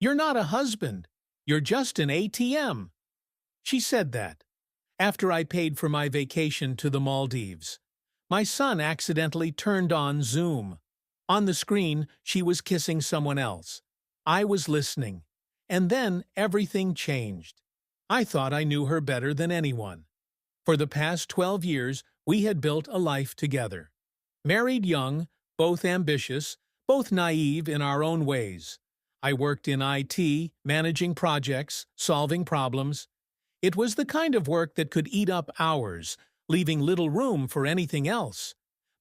"You're not a husband. You're just an ATM." She said that after I paid for my vacation to the Maldives. My son accidentally turned on Zoom. On the screen, she was kissing someone else. I was listening. And then everything changed. I thought I knew her better than anyone. For the past 12 years, we had built a life together. Married young, both ambitious, both naive in our own ways. I worked in IT, managing projects, solving problems. It was the kind of work that could eat up hours, leaving little room for anything else.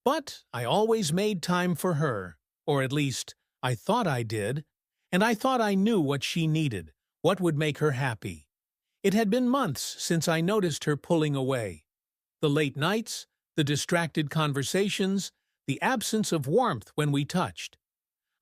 But I always made time for her, or at least, I thought I did, and I thought I knew what she needed, what would make her happy. It had been months since I noticed her pulling away. The late nights, the distracted conversations, the absence of warmth when we touched.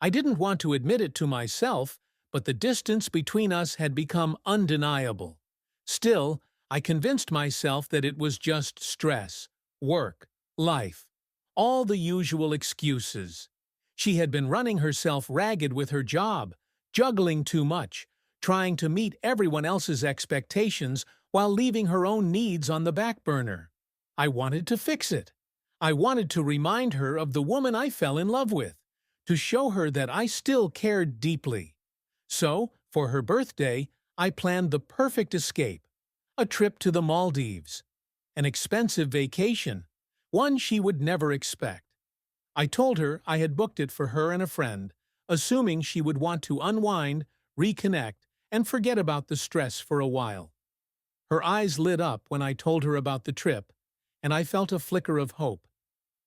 I didn't want to admit it to myself, but the distance between us had become undeniable. Still, I convinced myself that it was just stress, work, life, all the usual excuses. She had been running herself ragged with her job, juggling too much, trying to meet everyone else's expectations while leaving her own needs on the back burner. I wanted to fix it. I wanted to remind her of the woman I fell in love with, to show her that I still cared deeply. So, for her birthday, I planned the perfect escape. A trip to the Maldives. An expensive vacation, one she would never expect. I told her I had booked it for her and a friend, assuming she would want to unwind, reconnect, and forget about the stress for a while. Her eyes lit up when I told her about the trip, and I felt a flicker of hope.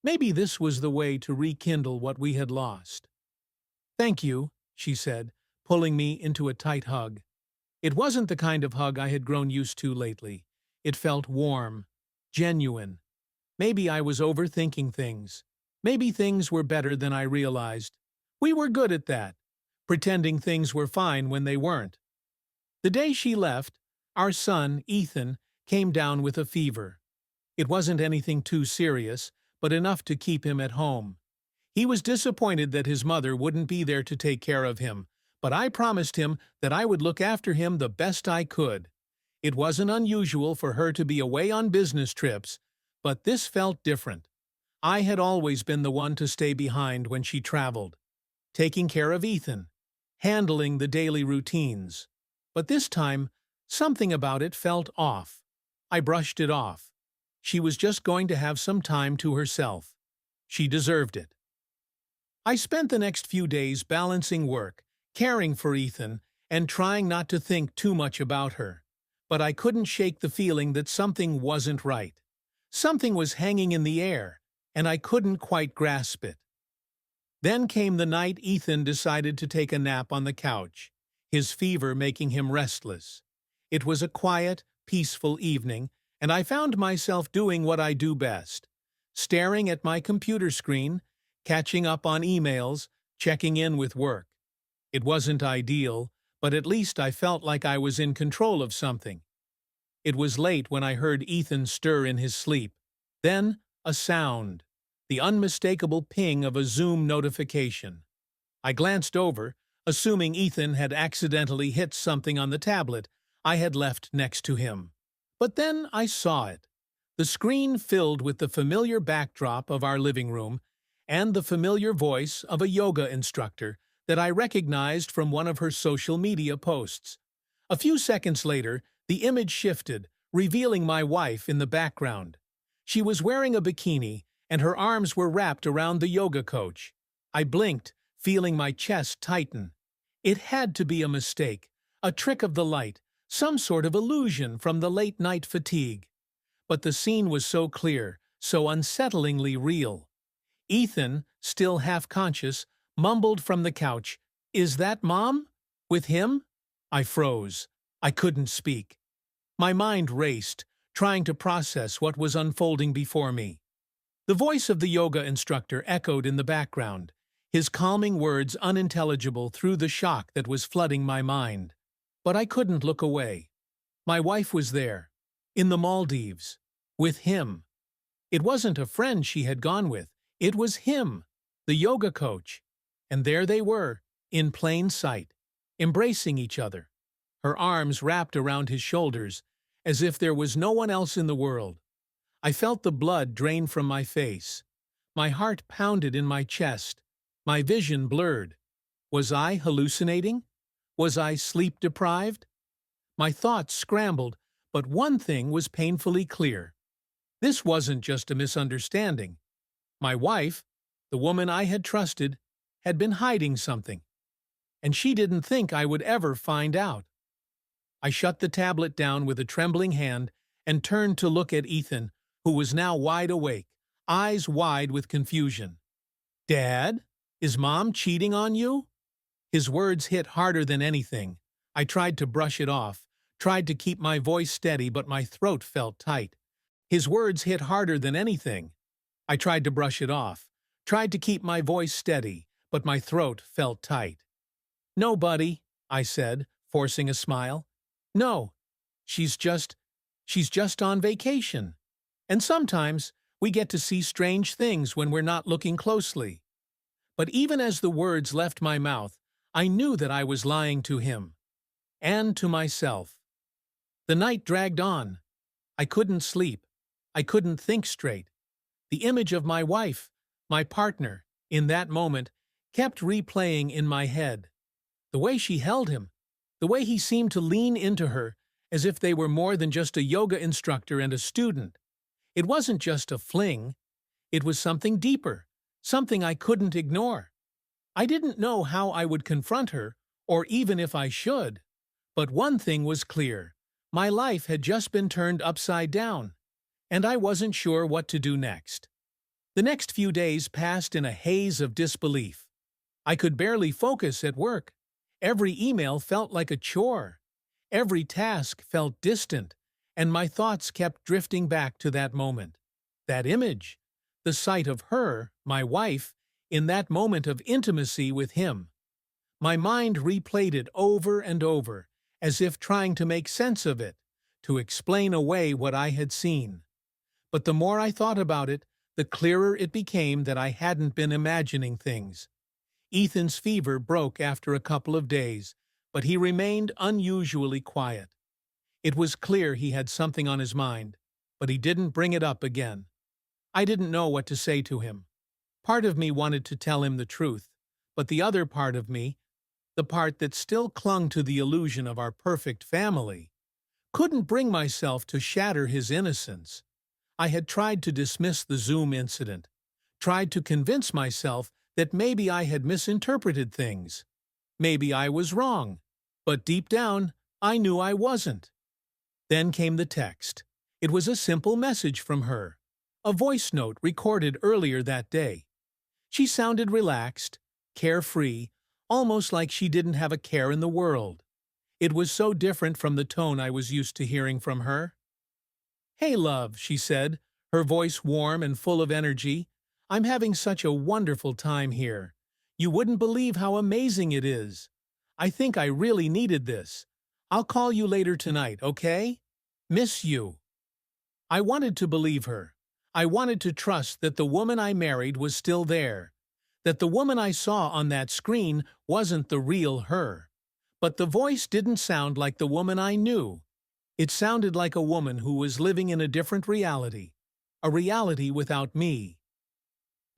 Maybe this was the way to rekindle what we had lost. "Thank you," she said, pulling me into a tight hug. It wasn't the kind of hug I had grown used to lately. It felt warm, genuine. Maybe I was overthinking things. Maybe things were better than I realized. We were good at that, pretending things were fine when they weren't. The day she left, our son, Ethan, came down with a fever. It wasn't anything too serious, but enough to keep him at home. He was disappointed that his mother wouldn't be there to take care of him, but I promised him that I would look after him the best I could. It wasn't unusual for her to be away on business trips, but this felt different. I had always been the one to stay behind when she traveled, taking care of Ethan, handling the daily routines. But this time, something about it felt off. I brushed it off. She was just going to have some time to herself. She deserved it. I spent the next few days balancing work, caring for Ethan, and trying not to think too much about her. But I couldn't shake the feeling that something wasn't right. Something was hanging in the air, and I couldn't quite grasp it. Then came the night Ethan decided to take a nap on the couch, his fever making him restless. It was a quiet, peaceful evening, and I found myself doing what I do best, staring at my computer screen, catching up on emails, checking in with work. It wasn't ideal, but at least I felt like I was in control of something. It was late when I heard Ethan stir in his sleep. Then, a sound, the unmistakable ping of a Zoom notification. I glanced over, assuming Ethan had accidentally hit something on the tablet I had left next to him. But then I saw it. The screen filled with the familiar backdrop of our living room and the familiar voice of a yoga instructor that I recognized from one of her social media posts. A few seconds later, the image shifted, revealing my wife in the background. She was wearing a bikini, and her arms were wrapped around the yoga coach. I blinked, feeling my chest tighten. It had to be a mistake, a trick of the light, some sort of illusion from the late-night fatigue. But the scene was so clear, so unsettlingly real. Ethan, still half-conscious, mumbled from the couch, "Is that Mom? With him?" I froze. I couldn't speak. My mind raced, trying to process what was unfolding before me. The voice of the yoga instructor echoed in the background, his calming words unintelligible through the shock that was flooding my mind. But I couldn't look away. My wife was there, in the Maldives, with him. It wasn't a friend she had gone with. It was him, the yoga coach. And there they were, in plain sight. embracing each other, her arms wrapped around his shoulders, as if there was no one else in the world. I felt the blood drain from my face. My heart pounded in my chest. My vision blurred. Was I hallucinating? Was I sleep-deprived? My thoughts scrambled, but one thing was painfully clear. This wasn't just a misunderstanding. My wife, the woman I had trusted, had been hiding something, and she didn't think I would ever find out. I shut the tablet down with a trembling hand and turned to look at Ethan, who was now wide awake, eyes wide with confusion. "Dad, is Mom cheating on you?" His words hit harder than anything. I tried to brush it off, tried to keep my voice steady, but my throat felt tight. His words hit harder than anything. I tried to brush it off, tried to keep my voice steady, but my throat felt tight. "No, buddy," I said, forcing a smile. "No, she's just on vacation. And sometimes we get to see strange things when we're not looking closely." But even as the words left my mouth, I knew that I was lying to him. And to myself. The night dragged on. I couldn't sleep. I couldn't think straight. The image of my wife, my partner, in that moment, kept replaying in my head. The way she held him, the way he seemed to lean into her, as if they were more than just a yoga instructor and a student. It wasn't just a fling. It was something deeper, something I couldn't ignore. I didn't know how I would confront her, or even if I should. But one thing was clear. My life had just been turned upside down, and I wasn't sure what to do next. The next few days passed in a haze of disbelief. I could barely focus at work. Every email felt like a chore. Every task felt distant, and my thoughts kept drifting back to that moment. That image. The sight of her, my wife, in that moment of intimacy with him. My mind replayed it over and over, as if trying to make sense of it, to explain away what I had seen. But the more I thought about it, the clearer it became that I hadn't been imagining things. Ethan's fever broke after a couple of days, but he remained unusually quiet. It was clear he had something on his mind, but he didn't bring it up again. I didn't know what to say to him. Part of me wanted to tell him the truth, but the other part of me, the part that still clung to the illusion of our perfect family, couldn't bring myself to shatter his innocence. I had tried to dismiss the Zoom incident, tried to convince myself that maybe I had misinterpreted things. Maybe I was wrong, but deep down, I knew I wasn't. Then came the text. It was a simple message from her, a voice note recorded earlier that day. She sounded relaxed, carefree, almost like she didn't have a care in the world. It was so different from the tone I was used to hearing from her. "Hey, love," she said, her voice warm and full of energy. "I'm having such a wonderful time here. You wouldn't believe how amazing it is. I think I really needed this. I'll call you later tonight, okay? Miss you." I wanted to believe her. I wanted to trust that the woman I married was still there, that the woman I saw on that screen wasn't the real her. But the voice didn't sound like the woman I knew. It sounded like a woman who was living in a different reality, a reality without me.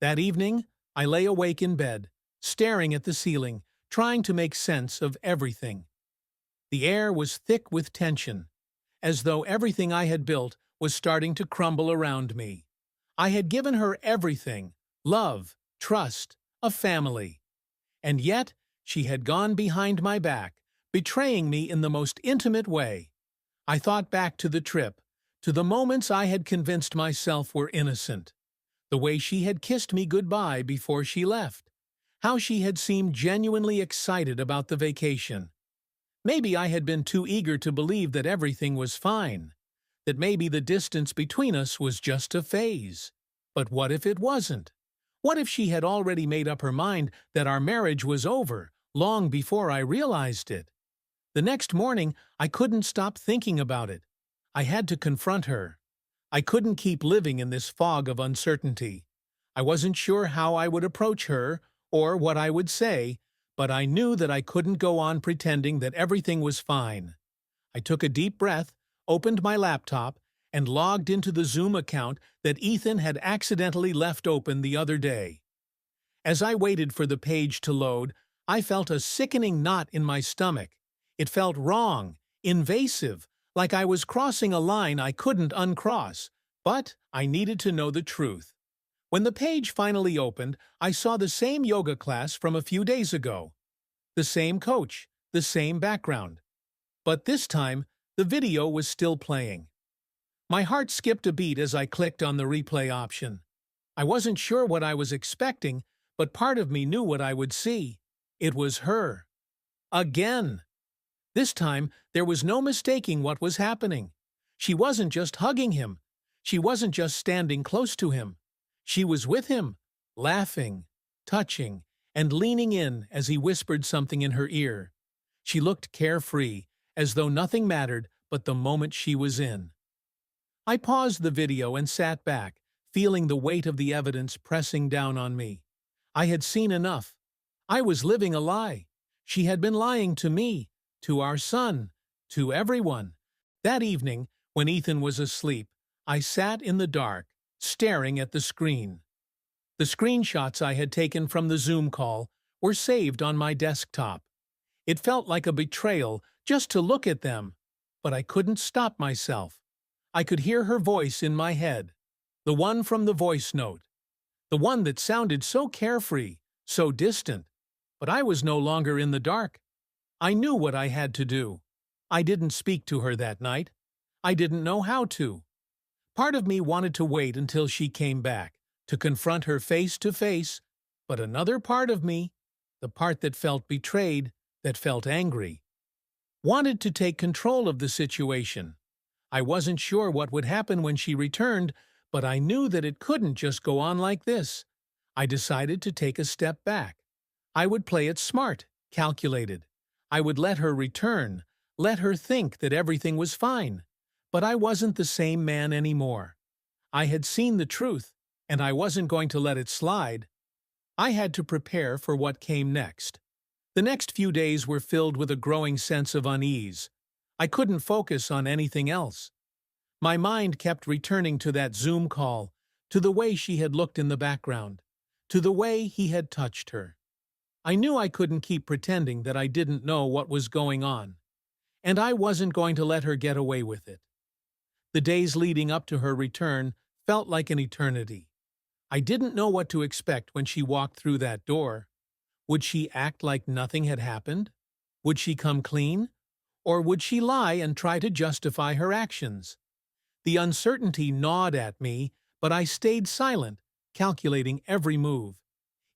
That evening, I lay awake in bed, staring at the ceiling, trying to make sense of everything. The air was thick with tension, as though everything I had built was starting to crumble around me. I had given her everything: love, trust, a family. And yet, she had gone behind my back, betraying me in the most intimate way. I thought back to the trip, to the moments I had convinced myself were innocent. The way she had kissed me goodbye before she left. How she had seemed genuinely excited about the vacation. Maybe I had been too eager to believe that everything was fine, that maybe the distance between us was just a phase. But what if it wasn't? What if she had already made up her mind that our marriage was over, long before I realized it? The next morning, I couldn't stop thinking about it. I had to confront her. I couldn't keep living in this fog of uncertainty. I wasn't sure how I would approach her, or what I would say, but I knew that I couldn't go on pretending that everything was fine. I took a deep breath, opened my laptop, and logged into the Zoom account that Ethan had accidentally left open the other day. As I waited for the page to load, I felt a sickening knot in my stomach. It felt wrong, invasive, like I was crossing a line I couldn't uncross, but I needed to know the truth. When the page finally opened, I saw the same yoga class from a few days ago. The same coach, the same background. But this time, the video was still playing. My heart skipped a beat as I clicked on the replay option. I wasn't sure what I was expecting, but part of me knew what I would see. It was her. Again. This time, there was no mistaking what was happening. She wasn't just hugging him. She wasn't just standing close to him. She was with him, laughing, touching, and leaning in as he whispered something in her ear. She looked carefree, as though nothing mattered but the moment she was in. I paused the video and sat back, feeling the weight of the evidence pressing down on me. I had seen enough. I was living a lie. She had been lying to me, to our son, to everyone. That evening, when Ethan was asleep, I sat in the dark, staring at the screen. The screenshots I had taken from the Zoom call were saved on my desktop. It felt like a betrayal just to look at them, but I couldn't stop myself. I could hear her voice in my head, the one from the voice note, the one that sounded so carefree, so distant. But I was no longer in the dark. I knew what I had to do. I didn't speak to her that night. I didn't know how to. Part of me wanted to wait until she came back, to confront her face to face, but another part of me, the part that felt betrayed, that felt angry, wanted to take control of the situation. I wasn't sure what would happen when she returned, but I knew that it couldn't just go on like this. I decided to take a step back. I would play it smart, calculated. I would let her return, let her think that everything was fine. But I wasn't the same man anymore. I had seen the truth, and I wasn't going to let it slide. I had to prepare for what came next. The next few days were filled with a growing sense of unease. I couldn't focus on anything else. My mind kept returning to that Zoom call, to the way she had looked in the background, to the way he had touched her. I knew I couldn't keep pretending that I didn't know what was going on, and I wasn't going to let her get away with it. The days leading up to her return felt like an eternity. I didn't know what to expect when she walked through that door. Would she act like nothing had happened? Would she come clean? Or would she lie and try to justify her actions? The uncertainty gnawed at me, but I stayed silent, calculating every move.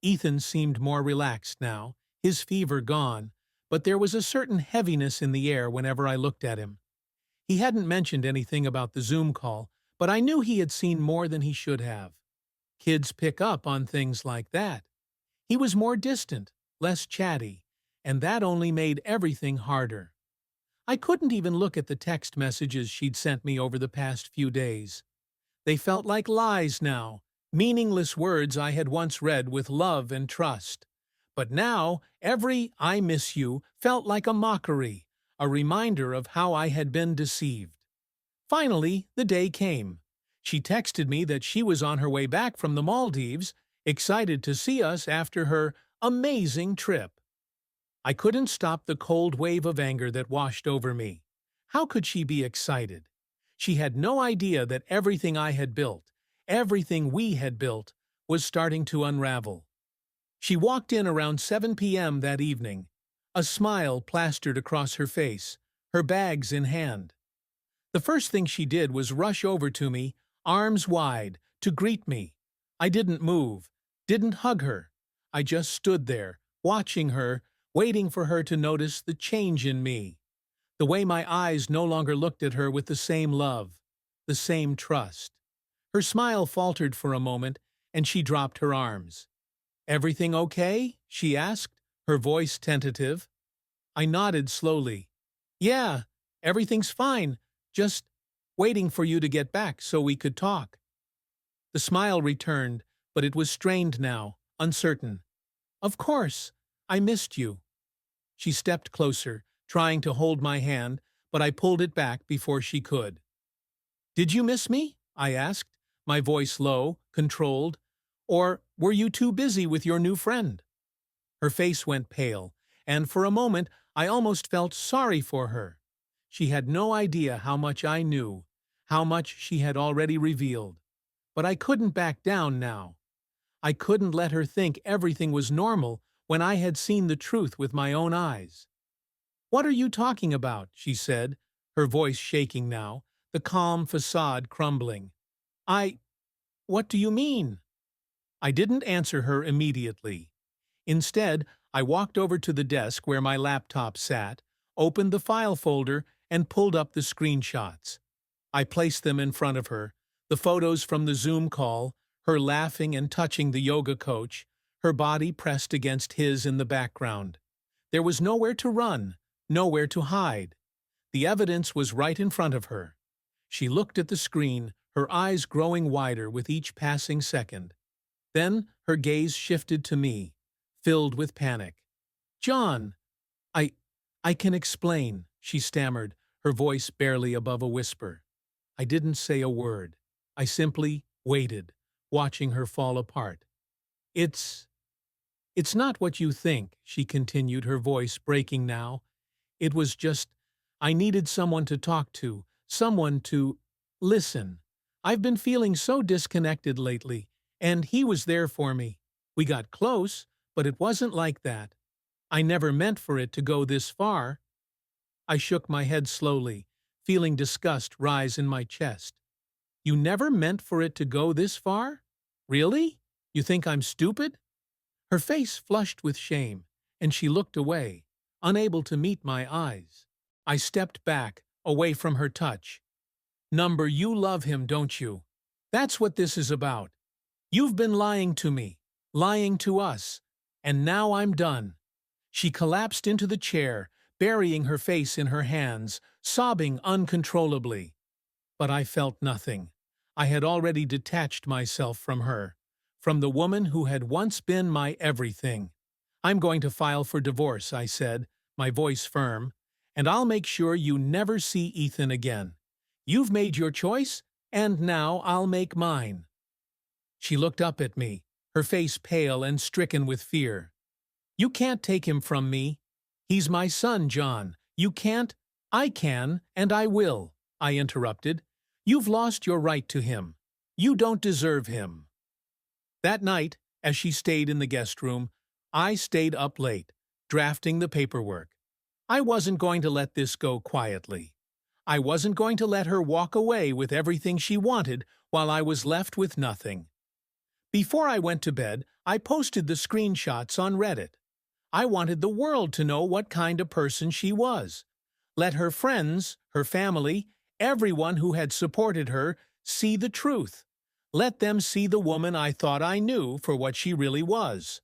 Ethan seemed more relaxed now, his fever gone, but there was a certain heaviness in the air whenever I looked at him. He hadn't mentioned anything about the Zoom call, but I knew he had seen more than he should have. Kids pick up on things like that. He was more distant, less chatty, and that only made everything harder. I couldn't even look at the text messages she'd sent me over the past few days. They felt like lies now, meaningless words I had once read with love and trust. But now, every "I miss you" felt like a mockery, a reminder of how I had been deceived. Finally, the day came. She texted me that she was on her way back from the Maldives, excited to see us after her amazing trip. I couldn't stop the cold wave of anger that washed over me. How could she be excited? She had no idea that everything I had built, everything we had built, was starting to unravel. She walked in around 7 p.m. that evening, a smile plastered across her face, her bags in hand. The first thing she did was rush over to me, arms wide, to greet me. I didn't move, didn't hug her. I just stood there, watching her, waiting for her to notice the change in me. The way my eyes no longer looked at her with the same love, the same trust. Her smile faltered for a moment, and she dropped her arms. "Everything okay?" she asked, her voice tentative. I nodded slowly. "Yeah, everything's fine. Just waiting for you to get back so we could talk." The smile returned, but it was strained now, uncertain. "Of course. I missed you." She stepped closer, trying to hold my hand, but I pulled it back before she could. "Did you miss me?" I asked, my voice low, controlled. "Or were you too busy with your new friend?" Her face went pale, and for a moment I almost felt sorry for her. She had no idea how much I knew, how much she had already revealed. But I couldn't back down now. I couldn't let her think everything was normal when I had seen the truth with my own eyes. "What are you talking about?" she said, her voice shaking now, the calm facade crumbling. What do you mean?" I didn't answer her immediately. Instead, I walked over to the desk where my laptop sat, opened the file folder, and pulled up the screenshots. I placed them in front of her, the photos from the Zoom call, her laughing and touching the yoga coach, her body pressed against his in the background. There was nowhere to run, nowhere to hide. The evidence was right in front of her. She looked at the screen, her eyes growing wider with each passing second. Then her gaze shifted to me, filled with panic. "John, I... I can explain," she stammered, her voice barely above a whisper. I didn't say a word. I simply waited, watching her fall apart. It's not what you think," she continued, her voice breaking now. "It was just, I needed someone to talk to, someone to listen. I've been feeling so disconnected lately, and he was there for me. We got close, but it wasn't like that. I never meant for it to go this far." I shook my head slowly, feeling disgust rise in my chest. "You never meant for it to go this far? Really? You think I'm stupid?" Her face flushed with shame, and she looked away, unable to meet my eyes. I stepped back, away from her touch. "Number, you love him, don't you? That's what this is about. You've been lying to me, lying to us, and now I'm done." She collapsed into the chair, burying her face in her hands, sobbing uncontrollably. But I felt nothing. I had already detached myself from her, from the woman who had once been my everything. "I'm going to file for divorce," I said, my voice firm, "and I'll make sure you never see Ethan again. You've made your choice, and now I'll make mine." She looked up at me, her face pale and stricken with fear. "You can't take him from me. He's my son, John. You can't—" "I can, and I will," I interrupted. "You've lost your right to him. You don't deserve him." That night, as she stayed in the guest room, I stayed up late, drafting the paperwork. I wasn't going to let this go quietly. I wasn't going to let her walk away with everything she wanted while I was left with nothing. Before I went to bed, I posted the screenshots on Reddit. I wanted the world to know what kind of person she was. Let her friends, her family, everyone who had supported her, see the truth. Let them see the woman I thought I knew for what she really was.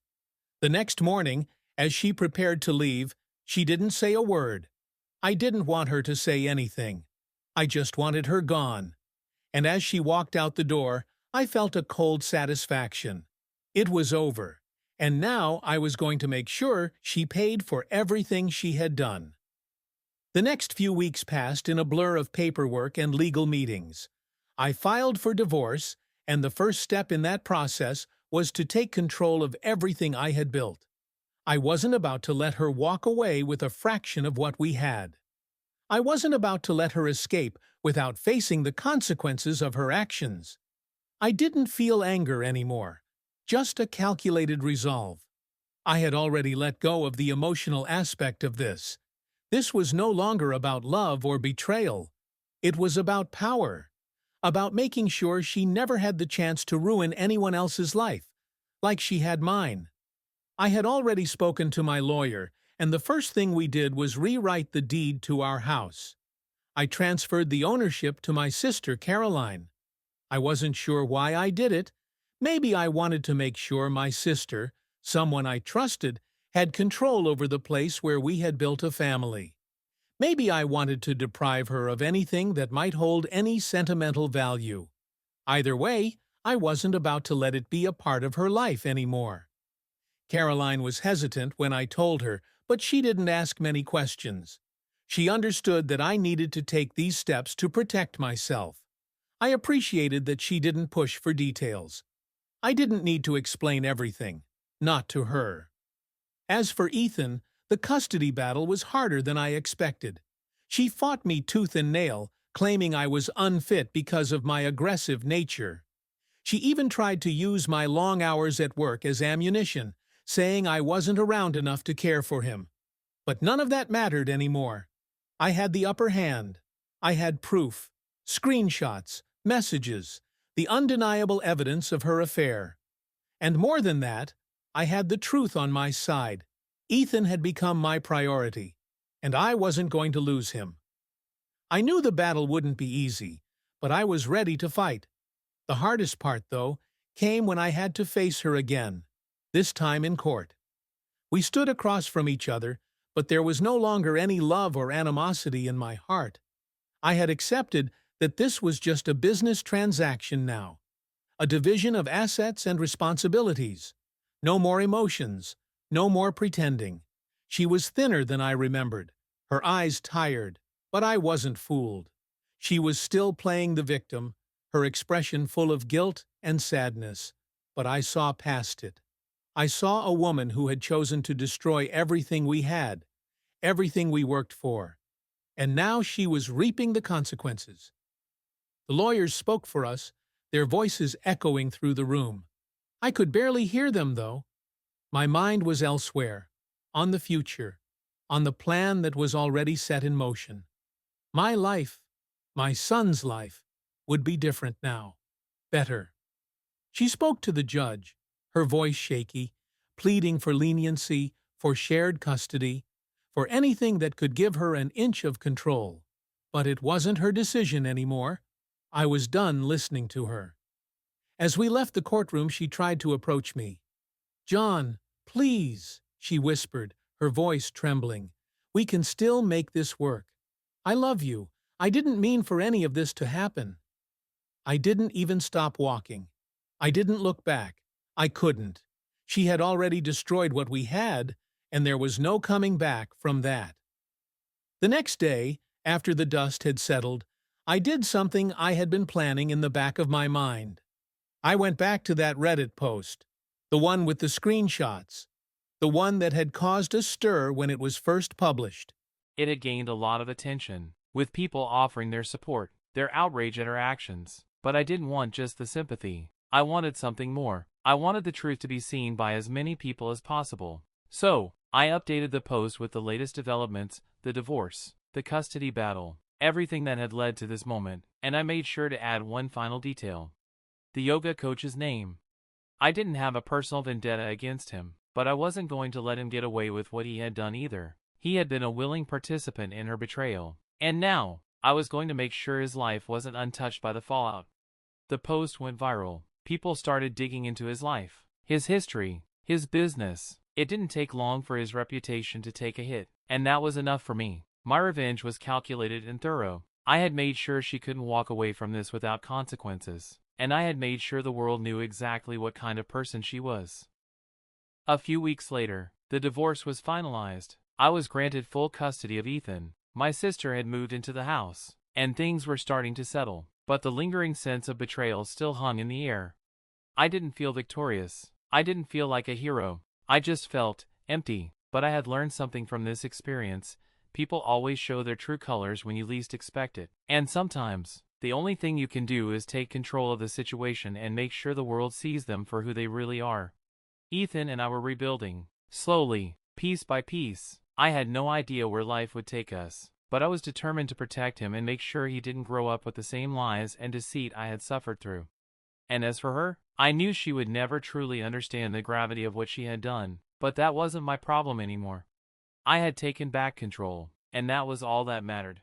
The next morning, as she prepared to leave, she didn't say a word. I didn't want her to say anything. I just wanted her gone. And as she walked out the door, I felt a cold satisfaction. It was over, and now I was going to make sure she paid for everything she had done. The next few weeks passed in a blur of paperwork and legal meetings. I filed for divorce, and the first step in that process was to take control of everything I had built. I wasn't about to let her walk away with a fraction of what we had. I wasn't about to let her escape without facing the consequences of her actions. I didn't feel anger anymore, just a calculated resolve. I had already let go of the emotional aspect of this. This was no longer about love or betrayal. It was about power, about making sure she never had the chance to ruin anyone else's life, like she had mine. I had already spoken to my lawyer, and the first thing we did was rewrite the deed to our house. I transferred the ownership to my sister, Caroline. I wasn't sure why I did it. Maybe I wanted to make sure my sister, someone I trusted, had control over the place where we had built a family. Maybe I wanted to deprive her of anything that might hold any sentimental value. Either way, I wasn't about to let it be a part of her life anymore. Caroline was hesitant when I told her, but she didn't ask many questions. She understood that I needed to take these steps to protect myself. I appreciated that she didn't push for details. I didn't need to explain everything, not to her. As for Ethan, the custody battle was harder than I expected. She fought me tooth and nail, claiming I was unfit because of my aggressive nature. She even tried to use my long hours at work as ammunition, saying I wasn't around enough to care for him. But none of that mattered anymore. I had the upper hand. I had proof, screenshots, messages, the undeniable evidence of her affair. And more than that, I had the truth on my side. Ethan had become my priority, and I wasn't going to lose him. I knew the battle wouldn't be easy, but I was ready to fight. The hardest part, though, came when I had to face her again, this time in court. We stood across from each other, but there was no longer any love or animosity in my heart. I had accepted that this was just a business transaction now, a division of assets and responsibilities. No more emotions, no more pretending. She was thinner than I remembered, her eyes tired, but I wasn't fooled. She was still playing the victim, her expression full of guilt and sadness, but I saw past it. I saw a woman who had chosen to destroy everything we had, everything we worked for, and now she was reaping the consequences. The lawyers spoke for us, their voices echoing through the room. I could barely hear them, though. My mind was elsewhere, on the future, on the plan that was already set in motion. My life, my son's life, would be different now. Better. She spoke to the judge, her voice shaky, pleading for leniency, for shared custody, for anything that could give her an inch of control. But it wasn't her decision anymore. I was done listening to her. As we left the courtroom, she tried to approach me. "John, please," she whispered, her voice trembling. "We can still make this work. I love you. I didn't mean for any of this to happen." I didn't even stop walking. I didn't look back. I couldn't. She had already destroyed what we had, and there was no coming back from that. The next day, after the dust had settled, I did something I had been planning in the back of my mind. I went back to that Reddit post, the one with the screenshots, the one that had caused a stir when it was first published. It had gained a lot of attention, with people offering their support, their outrage at her actions. But I didn't want just the sympathy. I wanted something more. I wanted the truth to be seen by as many people as possible. So, I updated the post with the latest developments, the divorce, the custody battle, everything that had led to this moment, and I made sure to add one final detail. The yoga coach's name. I didn't have a personal vendetta against him, but I wasn't going to let him get away with what he had done either. He had been a willing participant in her betrayal, and now, I was going to make sure his life wasn't untouched by the fallout. The post went viral. People started digging into his life, his history, his business. It didn't take long for his reputation to take a hit, and that was enough for me. My revenge was calculated and thorough. I had made sure she couldn't walk away from this without consequences, and I had made sure the world knew exactly what kind of person she was. A few weeks later, the divorce was finalized. I was granted full custody of Ethan. My sister had moved into the house, and things were starting to settle. But the lingering sense of betrayal still hung in the air. I didn't feel victorious. I didn't feel like a hero. I just felt empty. But I had learned something from this experience. People always show their true colors when you least expect it. And sometimes, the only thing you can do is take control of the situation and make sure the world sees them for who they really are. Ethan and I were rebuilding. Slowly, piece by piece. I had no idea where life would take us. But I was determined to protect him and make sure he didn't grow up with the same lies and deceit I had suffered through. And as for her, I knew she would never truly understand the gravity of what she had done, but that wasn't my problem anymore. I had taken back control, and that was all that mattered.